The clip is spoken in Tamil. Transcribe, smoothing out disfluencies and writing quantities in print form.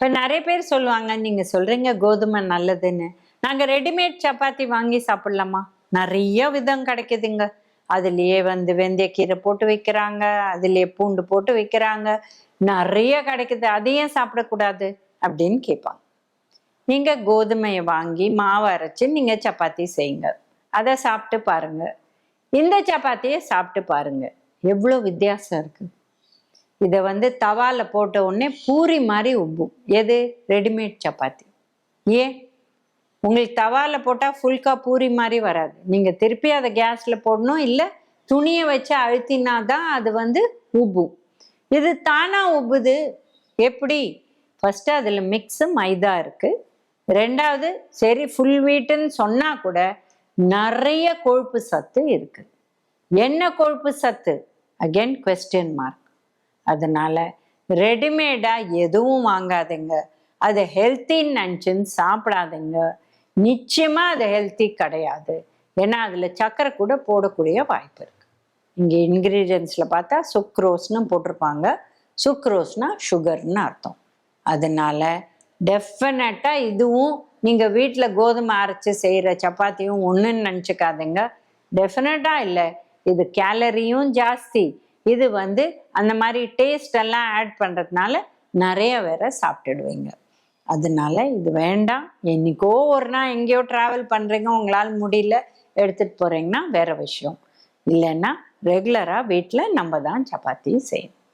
இப்ப நிறைய பேர் சொல்லுவாங்க, நீங்க சொல்றீங்க கோதுமை நல்லதுன்னு. நாங்க ரெடிமேட் சப்பாத்தி வாங்கி சாப்பிடலாமா? நிறைய விதம் கிடைக்குதுங்க. அதுலயே வெந்தயக்கீரை போட்டு வைக்கிறாங்க, அதுலயே பூண்டு போட்டு வைக்கிறாங்க. நிறைய கிடைக்குது. அதை ஏன் சாப்பிடக்கூடாது அப்படின்னு கேட்பாங்க. நீங்க கோதுமையை வாங்கி மாவு அரைச்சு நீங்க சப்பாத்தி செய்யுங்க. அதை சாப்பிட்டு பாருங்க. இந்த சப்பாத்தியை சாப்பிட்டு பாருங்க. எவ்வளவு வித்தியாசம் இருக்கு. இதை தவால போட்ட உடனே பூரி மாதிரி உப்பும். எது? ரெடிமேட் சப்பாத்தி. ஏன்? உங்களுக்கு தவால போட்டா ஃபுல்கா பூரி மாதிரி வராது. நீங்க திருப்பி அதை கேஸ்ல போடணும், இல்ல துணியை வச்சு அழுத்தினாதான் அது உப்பும். இது தானா உப்புது. எப்படி? ஃபர்ஸ்ட் அதுல மிக்ஸ் மைதா இருக்கு. ரெண்டாவது சரி ஃபுல் வீட்டுன்னு சொன்னா கூட நிறைய கொழுப்பு சத்து இருக்கு. என்ன கொழுப்பு சத்து? Again question mark. அதனால ரெடிமேடா எதுவும் வாங்காதீங்க. அது ஹெல்த்தின்னு நினச்சின்னு சாப்பிடாதீங்க. நிச்சயமா அது ஹெல்த்தி கிடையாது. ஏன்னா அதுல சர்க்கரை கூட போடக்கூடிய வாய்ப்பு இருக்கு. இங்க இன்கிரீடியன்ஸ்ல பார்த்தா சுக்ரோஸ்னு போட்டிருப்பாங்க. சுக்ரோஸ்னா சுகர்னு அர்த்தம். அதனால டெஃபினட்டா இதுவும் நீங்க வீட்டுல கோதுமை அரைச்சு செய்யற சப்பாத்தியும் ஒண்ணுன்னு நினைச்சுக்காதீங்க. டெஃபினட்டா இல்லை. இது கேலரியும் ஜாஸ்தி. இது அந்த மாதிரி டேஸ்ட் எல்லாம் ஆட் பண்றதுனால நிறைய வேற சாப்பிட்டுடுவீங்க. அதனால இது வேண்டாம். என்னைக்கோ ஒரு நாள் எங்கேயோ டிராவல் பண்றீங்க, உங்களால் முடியல, எடுத்துட்டு போறீங்கன்னா வேற விஷயம். இல்லைன்னா ரெகுலரா வீட்டுல நம்ம தான் சப்பாத்தி செய்யணும்.